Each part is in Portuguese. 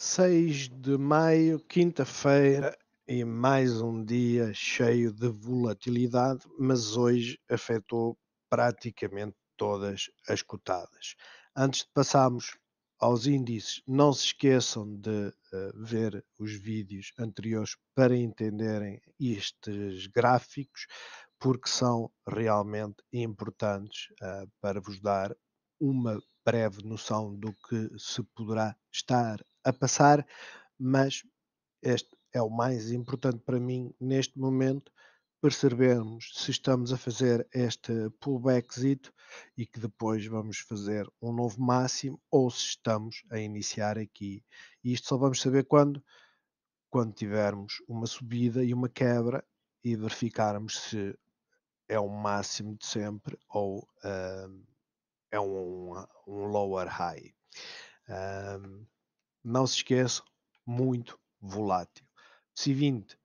6 de maio, quinta-feira, e mais um dia cheio de volatilidade, mas hoje afetou praticamente todas as cotadas. Antes de passarmos aos índices, não se esqueçam de ver os vídeos anteriores para entenderem estes gráficos, porque são realmente importantes para vos dar uma breve noção do que se poderá estar a passar, mas este é o mais importante para mim neste momento, percebermos se estamos a fazer este pullbackzito e que depois vamos fazer um novo máximo ou se estamos a iniciar aqui. E isto só vamos saber quando tivermos uma subida e uma quebra e verificarmos se é o máximo de sempre ou é um lower high. Hum, não se esqueçam, muito volátil. C20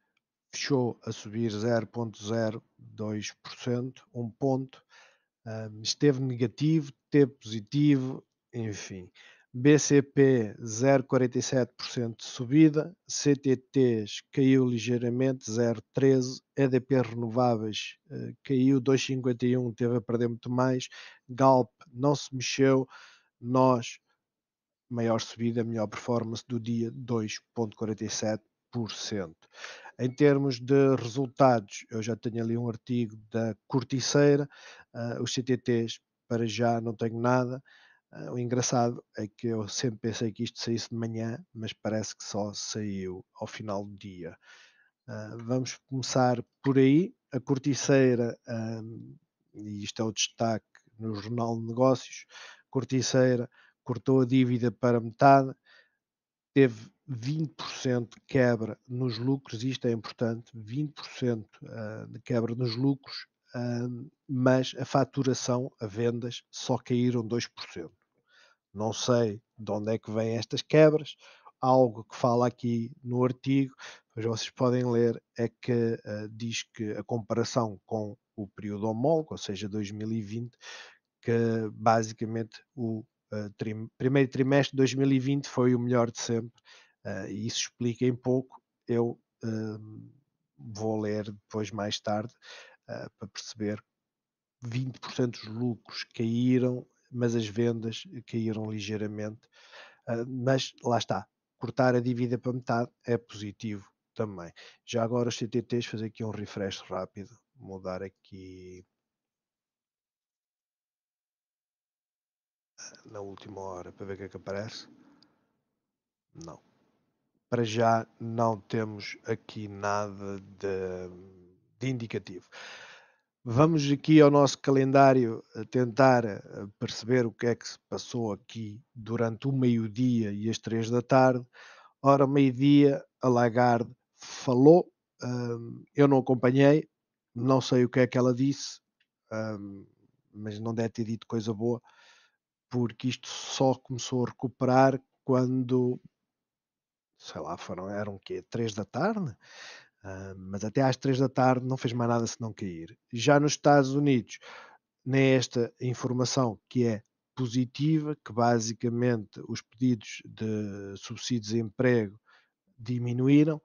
fechou a subir 0,02%, um ponto. Esteve negativo, esteve positivo, enfim. BCP 0,47% de subida, CTTs caiu ligeiramente 0,13%, EDP Renováveis caiu 2,51%, teve a perder muito mais, Galp não se mexeu, nós maior subida, melhor performance do dia, 2,47%. Em termos de resultados, eu já tenho ali um artigo da Corticeira, os CTTs para já não tenho nada. O engraçado é que eu sempre pensei que isto saísse de manhã, mas parece que só saiu ao final do dia. Vamos começar por aí. A Corticeira, e isto é o destaque no Jornal de Negócios, Corticeira cortou a dívida para metade, teve 20% de quebra nos lucros, isto é importante, 20% de quebra nos lucros, mas a faturação, a vendas, só caíram 2%. Não sei de onde é que vêm estas quebras, algo que fala aqui no artigo, mas vocês podem ler, é que diz que a comparação com o período homólogo, ou seja, 2020, que basicamente o primeiro trimestre de 2020 foi o melhor de sempre, e isso explica em pouco. Eu vou ler depois mais tarde para perceber. 20% dos lucros caíram, mas as vendas caíram ligeiramente. Mas lá está, cortar a dívida para metade é positivo também. Já agora os CTTs, fazer aqui um refresh rápido, mudar aqui na última hora para ver o que é que aparece. Não. Para já não temos aqui nada de indicativo. Vamos aqui ao nosso calendário a tentar perceber o que é que se passou aqui durante o meio-dia e as 3 da tarde. Ora, meio-dia, a Lagarde falou, eu não acompanhei, não sei o que é que ela disse, mas não deve ter dito coisa boa, porque isto só começou a recuperar quando, sei lá, eram o quê? 3 da tarde? Mas até às 3 da tarde não fez mais nada senão cair. Já nos Estados Unidos, nem esta informação que é positiva, que basicamente os pedidos de subsídio de desemprego diminuíram.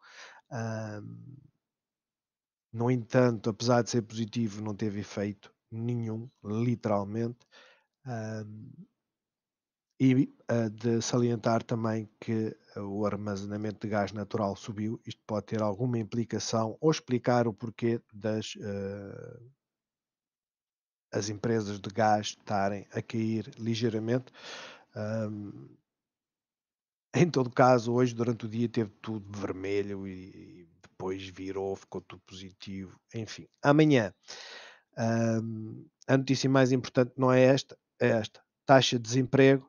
No entanto, apesar de ser positivo, não teve efeito nenhum, literalmente. E de salientar também que o armazenamento de gás natural subiu. Isto pode ter alguma implicação ou explicar o porquê as empresas de gás estarem a cair ligeiramente. Em todo caso, hoje durante o dia teve tudo vermelho e depois virou, ficou tudo positivo. Enfim, amanhã a notícia mais importante não é esta, é esta. Taxa de desemprego.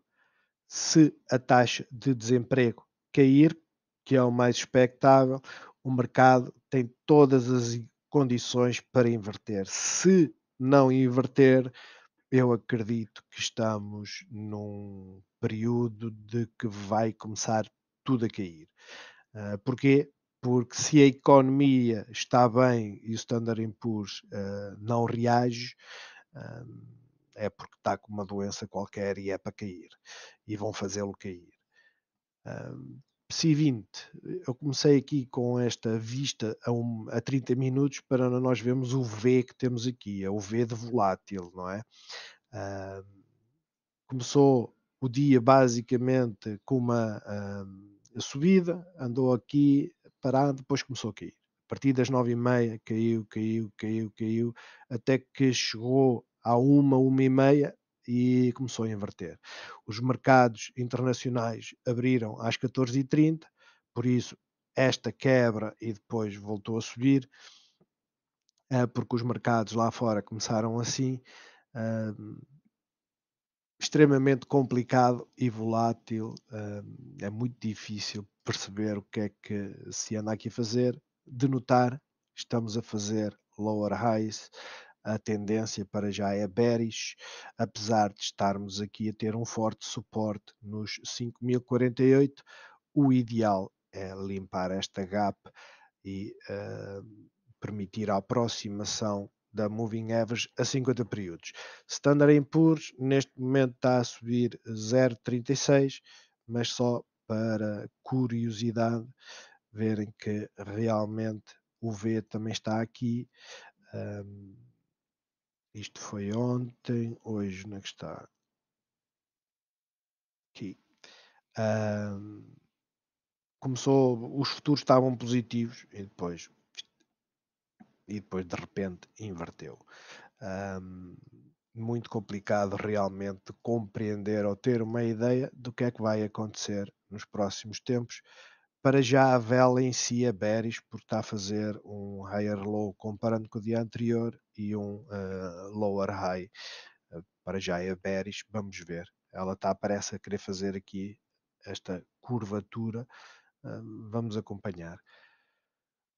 Se a taxa de desemprego cair, que é o mais expectável, o mercado tem todas as condições para inverter. Se não inverter, eu acredito que estamos num período de que vai começar tudo a cair. Porquê? Porque se a economia está bem e o Standard Poor's não reage, é porque está com uma doença qualquer e é para cair. E vão fazê-lo cair. PSI 20, eu comecei aqui com esta vista a 30 minutos para nós vermos o V que temos aqui, é o V de volátil, não é? Ah, Começou o dia basicamente com uma subida, andou aqui parado, depois começou a cair. A partir das 9h30 caiu, caiu, caiu, caiu, até que chegou à 1h, 1h30 e começou a inverter. Os mercados internacionais abriram às 14h30, por isso esta quebra e depois voltou a subir, porque os mercados lá fora começaram assim. ah, Extremamente complicado e volátil, é muito difícil perceber o que é que se anda aqui a fazer. De notar, estamos a fazer lower highs, a tendência para já é bearish, apesar de estarmos aqui a ter um forte suporte nos 5.048, o ideal é limpar esta gap e permitir a aproximação da Moving Average a 50 períodos. Standard Poor's neste momento está a subir 0,36, mas só para curiosidade verem que realmente o V também está aqui. Isto foi ontem, hoje não é que está aqui. Começou, os futuros estavam positivos e depois de repente inverteu. Um, Muito complicado realmente compreender ou ter uma ideia do que é que vai acontecer nos próximos tempos. Para já a vela em si é bearish porque está a fazer um higher low comparando com o dia anterior e um lower high. Para já é bearish, vamos ver. Ela parece a querer fazer aqui esta curvatura. Vamos acompanhar.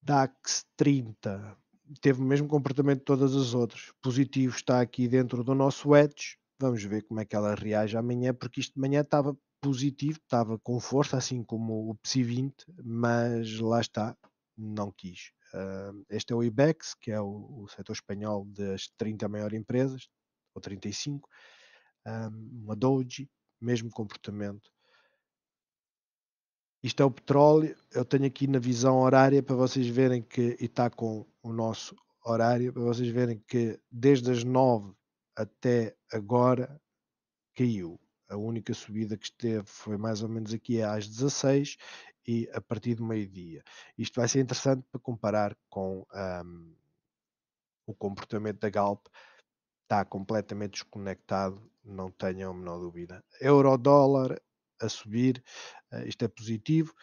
DAX 30 teve o mesmo comportamento de todas as outras. Positivo está aqui dentro do nosso edge. Vamos ver como é que ela reage amanhã, porque isto de manhã estava positivo, estava com força, assim como o PSI 20, mas lá está, não quis. Este é o IBEX, que é o setor espanhol das 30 maiores empresas, ou 35. Uma Doji, mesmo comportamento. Isto é o petróleo. Eu tenho aqui na visão horária para vocês verem que, e está com o nosso horário, para vocês verem que desde as 9 até agora caiu. A única subida que esteve foi mais ou menos aqui às 16 e a partir do meio-dia. Isto vai ser interessante para comparar com o comportamento da Galp. Está completamente desconectado, não tenham a menor dúvida. Euro-dólar a subir, isto é positivo.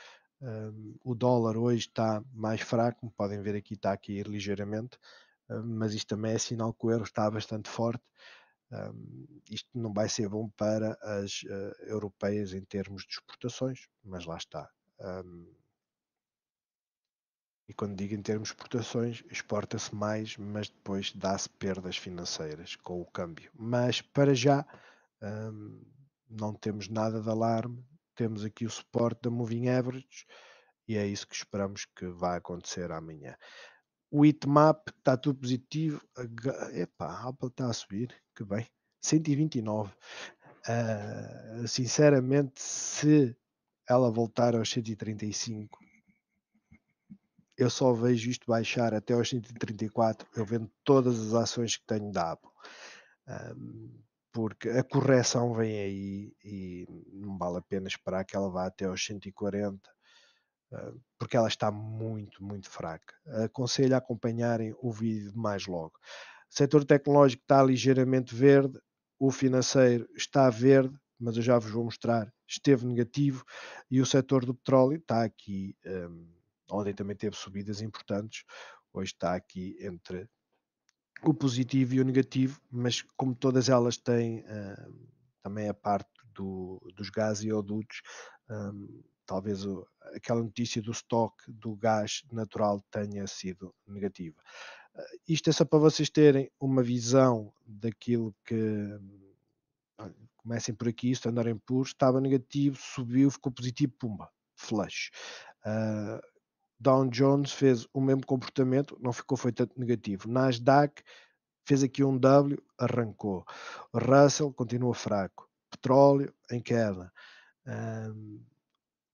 O dólar hoje está mais fraco, como podem ver aqui, está a cair ligeiramente, mas isto também é sinal que o euro está bastante forte. Isto não vai ser bom para as europeias em termos de exportações, mas lá está. E quando digo em termos de exportações, exporta-se mais, mas depois dá-se perdas financeiras com o câmbio. Mas para já não temos nada de alarme, temos aqui o suporte da Moving Average e é isso que esperamos que vá acontecer amanhã. O heatmap está tudo positivo. Epá, a Apple está a subir, que bem. 129. Sinceramente, se ela voltar aos 135, eu só vejo isto baixar até aos 134. Eu vendo todas as ações que tenho da Apple. Porque a correção vem aí e não vale a pena esperar que ela vá até aos 140, porque ela está muito, muito fraca. Aconselho a acompanharem o vídeo mais logo. O setor tecnológico está ligeiramente verde, o financeiro está verde, mas eu já vos vou mostrar, esteve negativo, e o setor do petróleo está aqui, ontem também teve subidas importantes, hoje está aqui entre o positivo e o negativo, mas como todas elas têm também a parte dos gases e oleodutos, talvez aquela notícia do estoque do gás natural tenha sido negativa. Isto é só para vocês terem uma visão daquilo que. Comecem por aqui, Standard Poor's estava negativo, subiu, ficou positivo, pumba, flush. Dow Jones fez o mesmo comportamento, não foi tanto negativo. Nasdaq fez aqui um W, arrancou. Russell continua fraco. Petróleo em queda.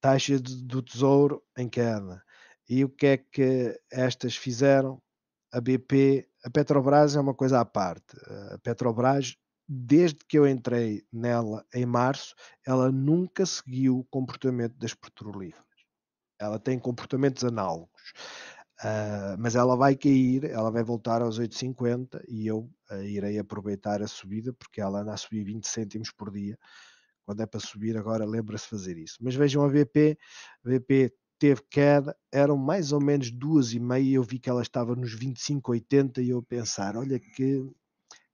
taxa do Tesouro em queda. E o que é que estas fizeram? A BP, a Petrobras é uma coisa à parte. A Petrobras, desde que eu entrei nela em março, ela nunca seguiu o comportamento das petrolíferas. Ela tem comportamentos análogos. Mas ela vai cair, ela vai voltar aos 8,50 e eu irei aproveitar a subida, porque ela anda a subir 20 cêntimos por dia. Quando é para subir, agora lembra-se de fazer isso. Mas vejam a BP teve queda, eram mais ou menos 2,5 e eu vi que ela estava nos 25,80 e eu pensar, olha que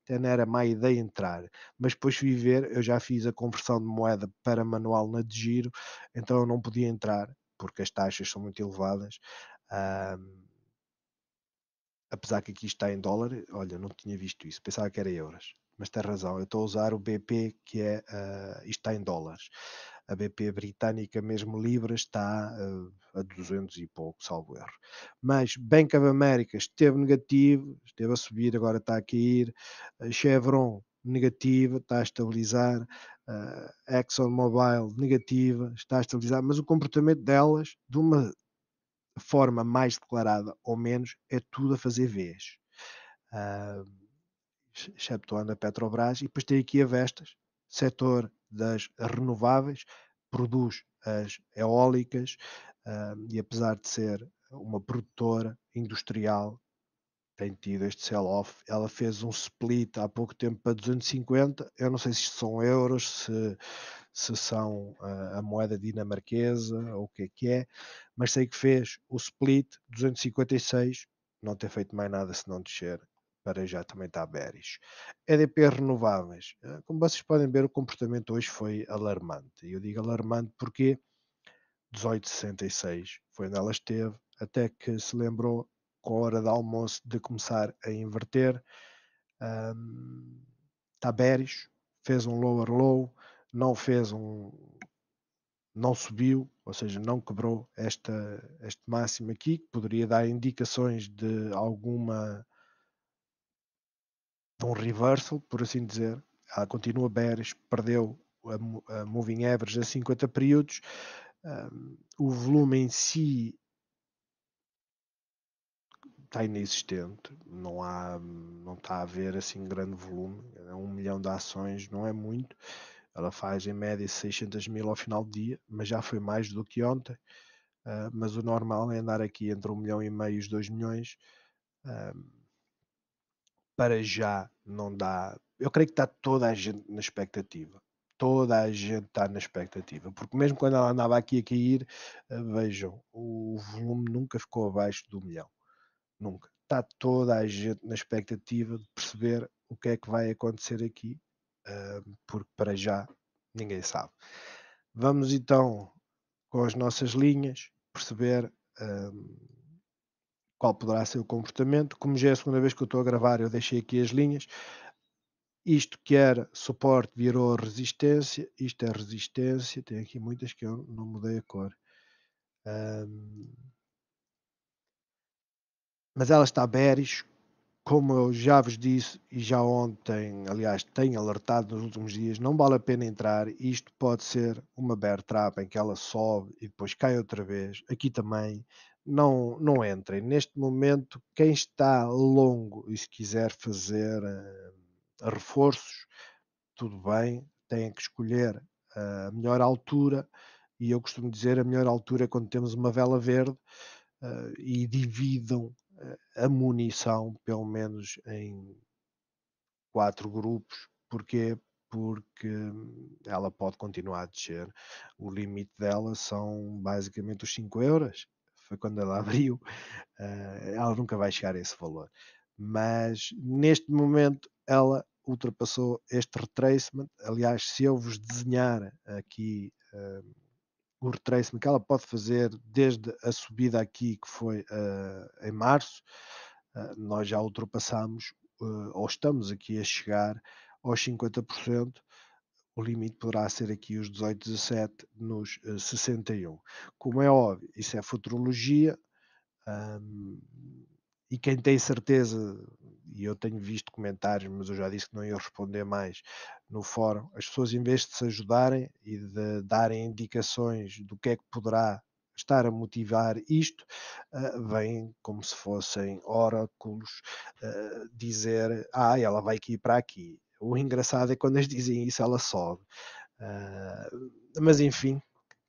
até não era má ideia entrar. Mas depois fui ver, eu já fiz a conversão de moeda para manual na de giro, então eu não podia entrar, porque as taxas são muito elevadas. Um, Apesar que aqui está em dólar, olha, não tinha visto isso, pensava que era euros. Mas tem razão, eu estou a usar o BP, que é, isto está em dólares. A BP britânica, mesmo Libra, está a 200 e pouco, salvo erro. Mas Bank of America esteve negativo, esteve a subir, agora está a cair. Chevron, negativa, está a estabilizar. ExxonMobil, negativa, está a estabilizar. Mas o comportamento delas, de uma forma mais declarada ou menos, é tudo a fazer Vs. Uh, Exceptuando a Petrobras, e depois tem aqui a Vestas, setor das renováveis, produz as eólicas, e apesar de ser uma produtora industrial, tem tido este sell-off. Ela fez um split há pouco tempo para 250. Eu não sei se são euros, se são a moeda dinamarquesa ou o que é, mas sei que fez o split 256, não ter feito mais nada se não descer, para já também está bearish. EDP Renováveis, como vocês podem ver, o comportamento hoje foi alarmante. Eu digo alarmante porque 18,66 foi onde ela esteve, até que se lembrou, com a hora de almoço, de começar a inverter. Está bearish, fez um lower low, não fez não subiu, ou seja, não quebrou este máximo aqui, que poderia dar indicações de um reversal, por assim dizer. Ela continua bearish, perdeu a moving average a 50 períodos. O volume em si está inexistente, não está a haver assim grande volume, 1 milhão de ações não é muito, ela faz em média 600 mil ao final do dia, mas já foi mais do que ontem. Mas o normal é andar aqui entre 1,5 milhão e os 2 milhões. Para já não dá. Eu creio que está toda a gente na expectativa. Toda a gente está na expectativa, porque mesmo quando ela andava aqui a cair, vejam, o volume nunca ficou abaixo do 1 milhão. Nunca. Está toda a gente na expectativa de perceber o que é que vai acontecer aqui, porque para já ninguém sabe. Vamos então com as nossas linhas perceber qual poderá ser o comportamento. Como já é a segunda vez que eu estou a gravar, eu deixei aqui as linhas. Isto que era suporte virou resistência, isto é resistência, tem aqui muitas que eu não mudei a cor. Mas ela está bearish, como eu já vos disse e já ontem, aliás, tenho alertado nos últimos dias, não vale a pena entrar. Isto pode ser uma bear trap em que ela sobe e depois cai outra vez. Aqui também não entrem. Neste momento, quem está longo e se quiser fazer reforços, tudo bem, têm que escolher a melhor altura. E eu costumo dizer a melhor altura é quando temos uma vela verde, e dividam a munição, pelo menos em 4 grupos. Porquê? Porque ela pode continuar a descer. O limite dela são basicamente os 5 euros. Foi quando ela abriu. Ela nunca vai chegar a esse valor. Mas neste momento ela ultrapassou este retracement. Aliás, se eu vos desenhar aqui o retracement que ela pode fazer desde a subida aqui, que foi em março, nós já ultrapassamos, ou estamos aqui a chegar aos 50%. O limite poderá ser aqui os 18, 17 nos 61. Como é óbvio, isso é futurologia, e quem tem certeza, e eu tenho visto comentários, mas eu já disse que não ia responder mais, no fórum, as pessoas em vez de se ajudarem e de darem indicações do que é que poderá estar a motivar isto, vêm como se fossem oráculos, dizer: ela vai aqui para aqui. O engraçado é quando eles dizem isso, ela sobe. Ah, mas enfim,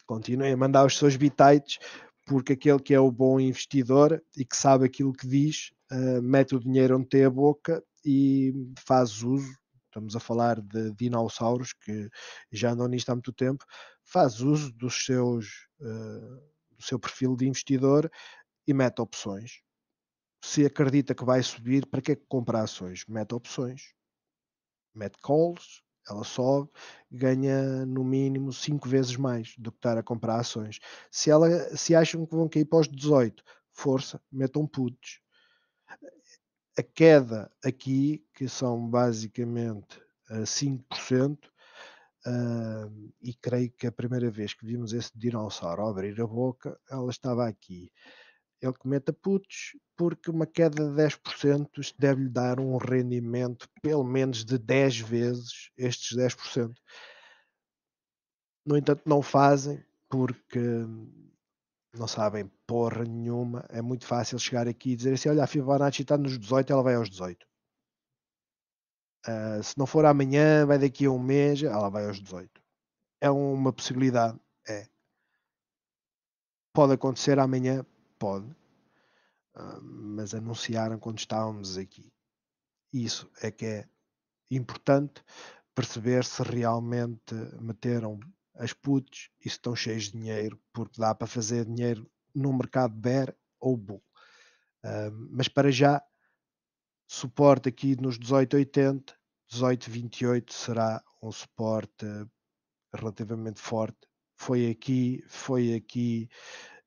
continuem a mandar os seus bitites, porque aquele que é o bom investidor e que sabe aquilo que diz, mete o dinheiro onde tem a boca e faz uso. Estamos a falar de dinossauros que já andam nisto há muito tempo, faz uso do seu perfil de investidor e mete opções. Se acredita que vai subir, para que é que compra ações? Mete opções, mete calls, ela sobe, ganha no mínimo 5 vezes mais do que estar a comprar ações. Se acham que vão cair para os 18, força, metam puts. A queda aqui, que são basicamente 5%, e creio que a primeira vez que vimos esse dinossauro abrir a boca, ela estava aqui. Ele que meta putos, porque uma queda de 10% isto deve-lhe dar um rendimento pelo menos de 10 vezes estes 10%. No entanto, não fazem porque não sabem porra nenhuma. É muito fácil chegar aqui e dizer assim: olha, a Fibonacci está nos 18, ela vai aos 18. Se não for amanhã, vai daqui a um mês, ela vai aos 18. É uma possibilidade. É. Pode acontecer amanhã, pode. Mas anunciaram quando estávamos aqui. Isso é que é importante perceber se realmente meteram as puts e se estão cheios de dinheiro, porque dá para fazer dinheiro no mercado bear ou bull. Mas para já, suporte aqui nos 18,80, 18,28 será um suporte relativamente forte. Foi aqui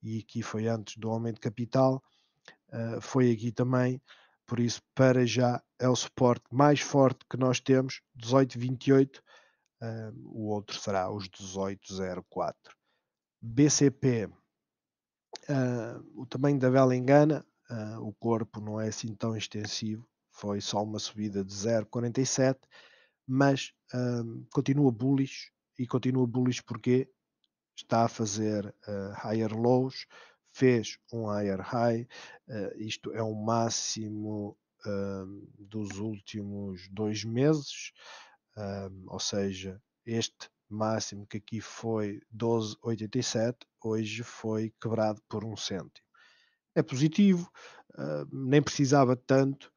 e aqui foi antes do aumento de capital. Foi aqui também, por isso para já é o suporte mais forte que nós temos, 18,28, o outro será os 18,04. BCP, o tamanho da vela engana, o corpo não é assim tão extensivo, foi só uma subida de 0,47, mas continua bullish, e continua bullish porque está a fazer higher lows, fez um higher high, isto é o máximo dos últimos 2 meses, ou seja, este máximo que aqui foi 12,87, hoje foi quebrado por 1 cêntimo. É positivo, nem precisava tanto,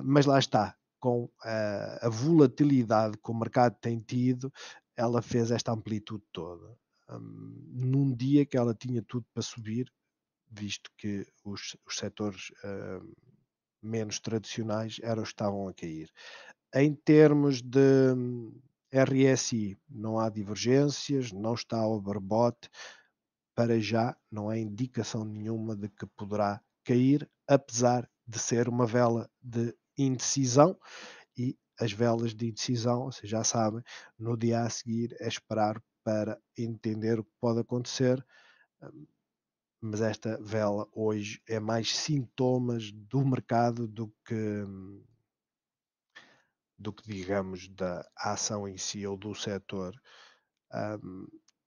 mas lá está, com a volatilidade que o mercado tem tido, ela fez esta amplitude toda. Num dia que ela tinha tudo para subir, visto que os setores menos tradicionais eram os que estavam a cair. Em termos de RSI, não há divergências, não está overbought, para já não há indicação nenhuma de que poderá cair, apesar de ser uma vela de indecisão, e as velas de indecisão, vocês já sabem, no dia a seguir é esperar para entender o que pode acontecer, mas esta vela hoje é mais sintomas do mercado do que digamos da ação em si ou do setor.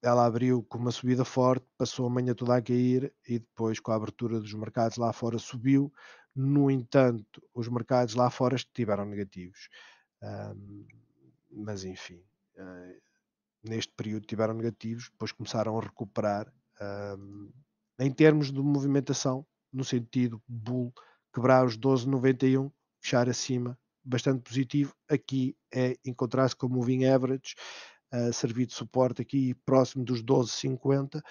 Ela abriu com uma subida forte, passou a manhã toda a cair e depois, com a abertura dos mercados lá fora, subiu. No entanto, os mercados lá fora estiveram negativos. Mas enfim, neste período tiveram negativos, depois começaram a recuperar. Em termos de movimentação, no sentido bull, quebrar os 12,91, fechar acima, bastante positivo. Aqui é encontrar-se com o moving average, servir de suporte aqui próximo dos 12,50,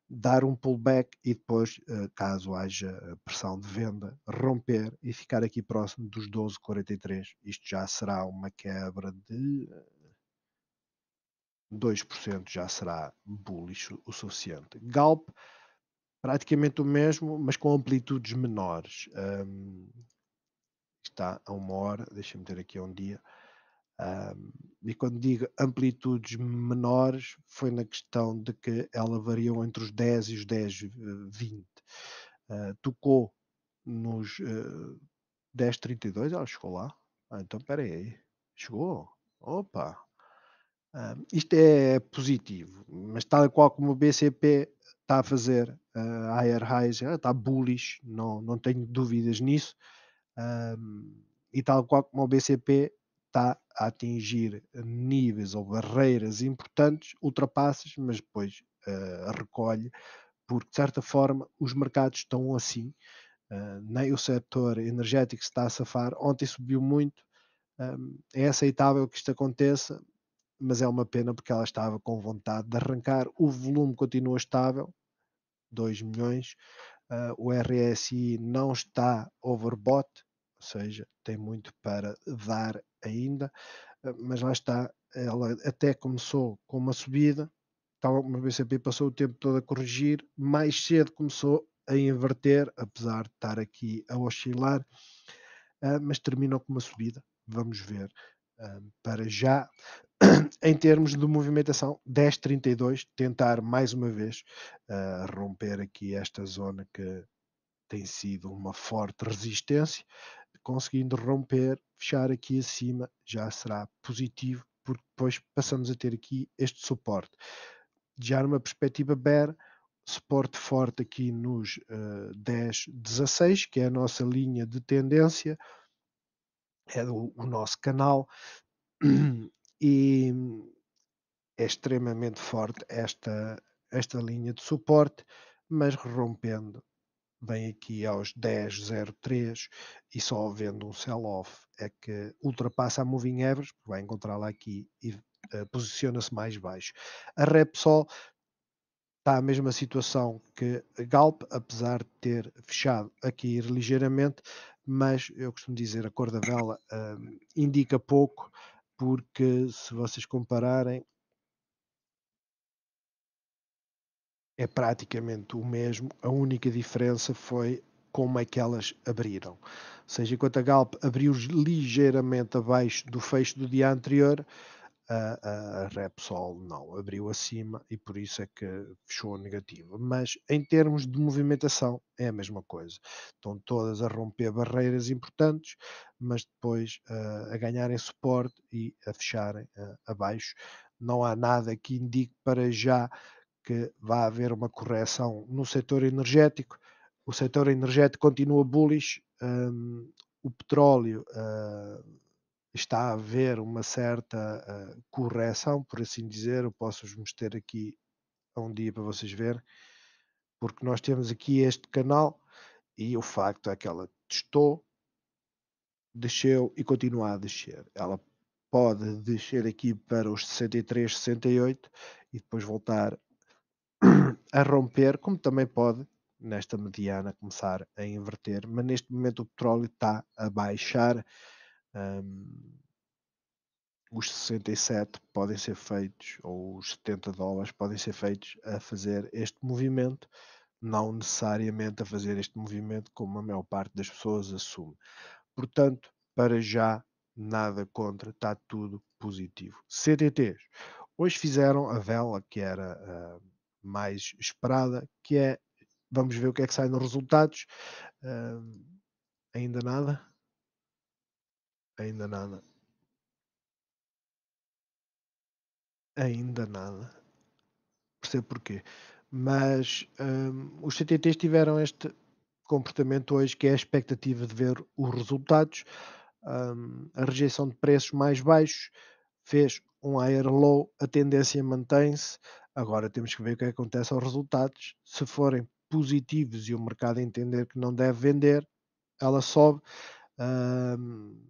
dar um pullback e depois, caso haja pressão de venda, romper e ficar aqui próximo dos 12,43. Isto já será uma quebra de 2%, já será bullish o suficiente. Galp, praticamente o mesmo, mas com amplitudes menores. Está a 1 hora, deixa-me ter aqui um dia. E quando digo amplitudes menores, foi na questão de que ela variou entre os 10 e os 10,20. Tocou nos 10,32, ela chegou lá. Então espera aí. Chegou? Opa! Isto é positivo, mas tal e qual como o BCP está a fazer, higher highs, está bullish, não tenho dúvidas nisso. E tal qual como o BCP está a atingir níveis ou barreiras importantes, ultrapassa, mas depois recolhe, porque de certa forma os mercados estão assim. Nem o setor energético se está a safar. Ontem subiu muito. É aceitável que isto aconteça, mas é uma pena porque ela estava com vontade de arrancar. O volume continua estável, 2 milhões. O RSI não está overbought, ou seja, tem muito para dar ainda, mas lá está, ela até começou com uma subida, tal como a BCP passou o tempo todo a corrigir, mais cedo começou a inverter, apesar de estar aqui a oscilar, mas terminou com uma subida. Vamos ver. Para já, em termos de movimentação, 10,32, tentar mais uma vez romper aqui esta zona que tem sido uma forte resistência, conseguindo romper, fechar aqui acima, já será positivo, porque depois passamos a ter aqui este suporte. Já numa perspectiva bear, suporte forte aqui nos 10,16, que é a nossa linha de tendência, é o nosso canal, e é extremamente forte esta linha de suporte, mas rompendo vem aqui aos 10,03 e só havendo um sell-off é que ultrapassa a moving average, porque vai encontrá-la aqui e posiciona-se mais baixo. A Repsol está a mesma situação que a Galp, apesar de ter fechado a cair ligeiramente, mas eu costumo dizer a cor da vela indica pouco, porque se vocês compararem é praticamente o mesmo, a única diferença foi como é que elas abriram. Ou seja, enquanto a Galp abriu ligeiramente abaixo do fecho do dia anterior, a Repsol não, abriu acima e por isso é que fechou negativa. Mas em termos de movimentação é a mesma coisa. Estão todas a romper barreiras importantes, mas depois a ganharem suporte e a fecharem abaixo. Não há nada que indique para já que vai haver uma correção no setor energético. O setor energético continua bullish, o petróleo está a haver uma certa correção, por assim dizer. Eu posso-vos mostrar aqui a um dia para vocês verem, porque nós temos aqui este canal e o facto é que ela testou, desceu e continua a descer. Ela pode descer aqui para os 63, 68 e depois voltar a romper, como também pode, nesta mediana, começar a inverter, mas neste momento o petróleo está a baixar. hum, os 67 podem ser feitos, ou os 70 dólares podem ser feitos a fazer este movimento, não necessariamente a fazer este movimento como a maior parte das pessoas assume. Portanto, para já, nada contra, está tudo positivo. CTTs. Hoje fizeram a vela que era mais esperada, que é, vamos ver o que é que sai nos resultados. Ainda nada, ainda nada, ainda nada. Percebo porquê. Mas os CTTs tiveram este comportamento hoje, que é a expectativa de ver os resultados. A rejeição de preços mais baixos fez um higher low, a tendência mantém-se. Agora temos que ver o que acontece aos resultados. Se forem positivos e o mercado entender que não deve vender, ela sobe. Hum,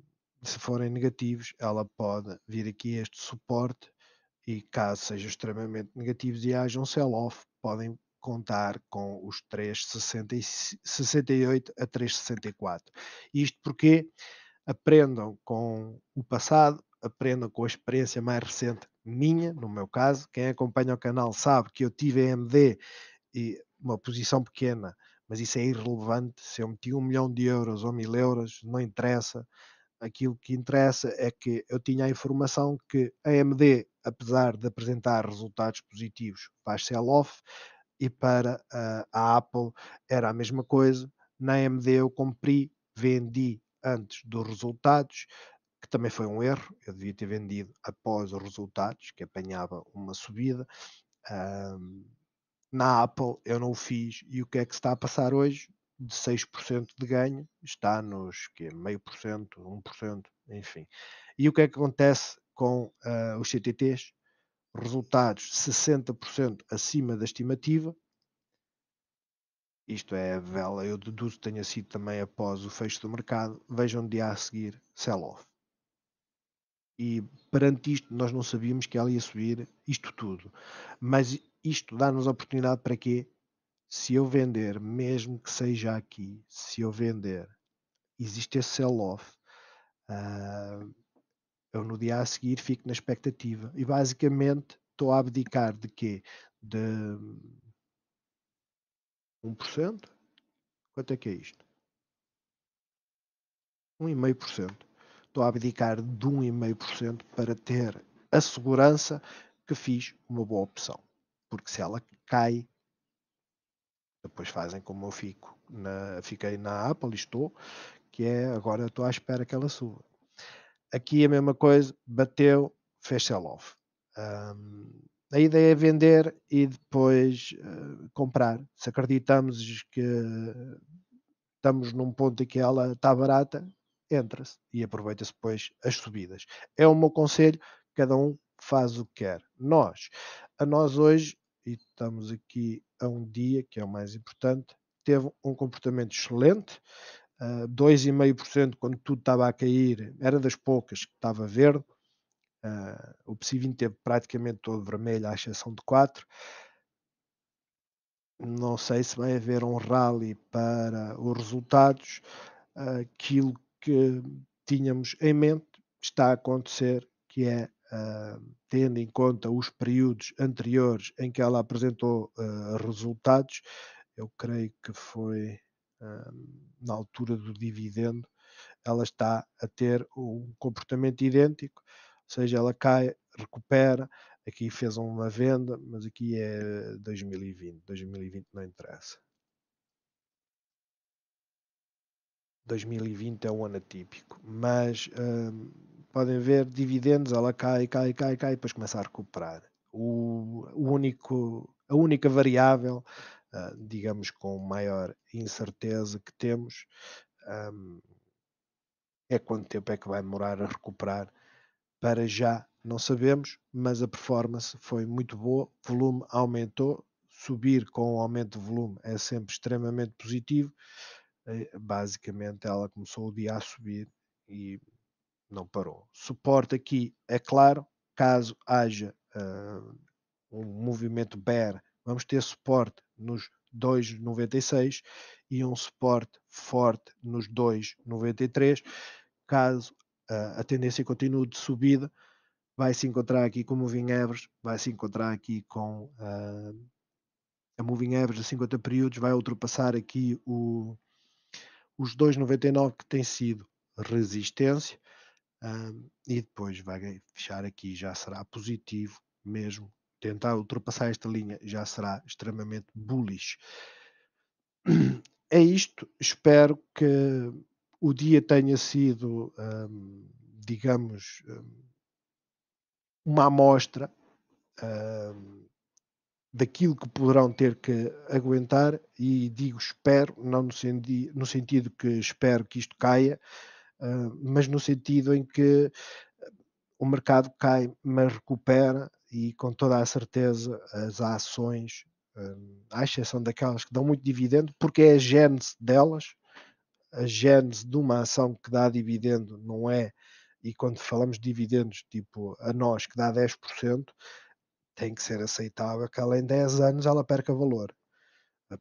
Se forem negativos, ela pode vir aqui este suporte e caso sejam extremamente negativos e haja um sell-off, podem contar com os 3,68 a 3,64. Isto porque aprendam com o passado, aprendam com a experiência mais recente minha, no meu caso. Quem acompanha o canal sabe que eu tive a AMD e uma posição pequena, mas isso é irrelevante. Se eu meti 1 milhão de euros ou 1000 euros, não interessa. Aquilo que interessa é que eu tinha a informação que a AMD, apesar de apresentar resultados positivos, faz sell-off e para a Apple era a mesma coisa. Na AMD eu comprei, vendi antes dos resultados, que também foi um erro. Eu devia ter vendido após os resultados, que apanhava uma subida. Ahm, Na Apple eu não o fiz, e o que é que se está a passar hoje? De 6% de ganho, está nos quê? Meio por cento, 1%, enfim. E o que é que acontece com os CTTs? Resultados 60% acima da estimativa. Isto é a vela, eu deduzo que tenha sido também após o fecho do mercado. Vejam no dia a seguir, sell-off. E perante isto, nós não sabíamos que ela ia subir isto tudo. Mas isto dá-nos a oportunidade para quê? Se eu vender, mesmo que seja aqui, se eu vender, existe esse sell-off, ah, eu no dia a seguir fico na expectativa. E basicamente estou a abdicar de quê? De 1%? Quanto é que é isto? 1,5%. Estou a abdicar de 1,5% para ter a segurança que fiz uma boa opção. Porque se ela cai, depois fazem como eu fiquei na Apple e estou, que é agora estou à espera que ela suba. Aqui a mesma coisa, bateu, fez sell-off. A ideia é vender e depois comprar. Se acreditamos que estamos num ponto em que ela está barata, entra-se e aproveita-se depois as subidas. É o meu conselho, cada um faz o que quer. A nós hoje, e estamos aqui a um dia, que é o mais importante, teve um comportamento excelente, 2,5% quando tudo estava a cair, era das poucas que estava verde. O PSI 20 teve praticamente todo vermelho, à exceção de 4. Não sei se vai haver um rally para os resultados. Aquilo que tínhamos em mente está a acontecer, que é, tendo em conta os períodos anteriores em que ela apresentou resultados, eu creio que foi na altura do dividendo, ela está a ter um comportamento idêntico, ou seja, ela cai, recupera, aqui fez uma venda, mas aqui é 2020 não interessa. 2020 é um ano atípico, mas podem ver dividendos, ela cai, cai, cai, cai, depois começa a recuperar. A única variável, digamos, com maior incerteza que temos, um, é quanto tempo é que vai demorar a recuperar. Para já não sabemos, mas a performance foi muito boa, o volume aumentou, subir com o aumento de volume é sempre extremamente positivo. Basicamente ela começou o dia a subir e não parou. Suporte aqui, é claro, caso haja um movimento bear, vamos ter suporte nos 2,96 e um suporte forte nos 2,93. Caso a tendência continue de subida, vai se encontrar aqui com o Moving Average, vai se encontrar aqui com a Moving Average a 50 períodos, vai ultrapassar aqui os 2,99 que tem sido resistência, e depois vai fechar aqui, já será positivo mesmo. Tentar ultrapassar esta linha já será extremamente bullish. É isto, espero que o dia tenha sido, digamos, uma amostra daquilo que poderão ter que aguentar, e digo espero, não no sentido que espero que isto caia, mas no sentido em que o mercado cai, mas recupera, e com toda a certeza as ações, à exceção daquelas que dão muito dividendo, porque é a gênese delas, a gênese de uma ação que dá dividendo não é, e quando falamos de dividendos, tipo a nós que dá 10%, tem que ser aceitável que ela em 10 anos ela perca valor.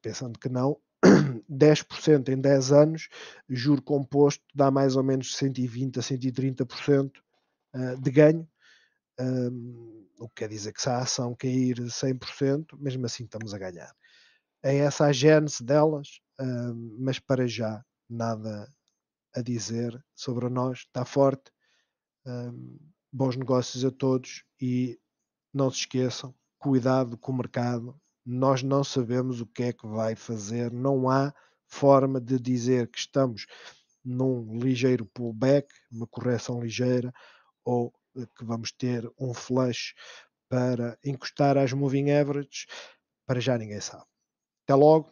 Pensando que não, 10% em 10 anos, juro composto, dá mais ou menos 120 a 130% de ganho, o que quer dizer que se a ação cair 100%, mesmo assim estamos a ganhar. É essa a gênese delas, mas para já nada a dizer sobre nós, está forte. Bons negócios a todos e não se esqueçam, cuidado com o mercado, nós não sabemos o que é que vai fazer, não há forma de dizer que estamos num ligeiro pullback, uma correção ligeira, ou que vamos ter um flush para encostar às moving averages, para já ninguém sabe. Até logo.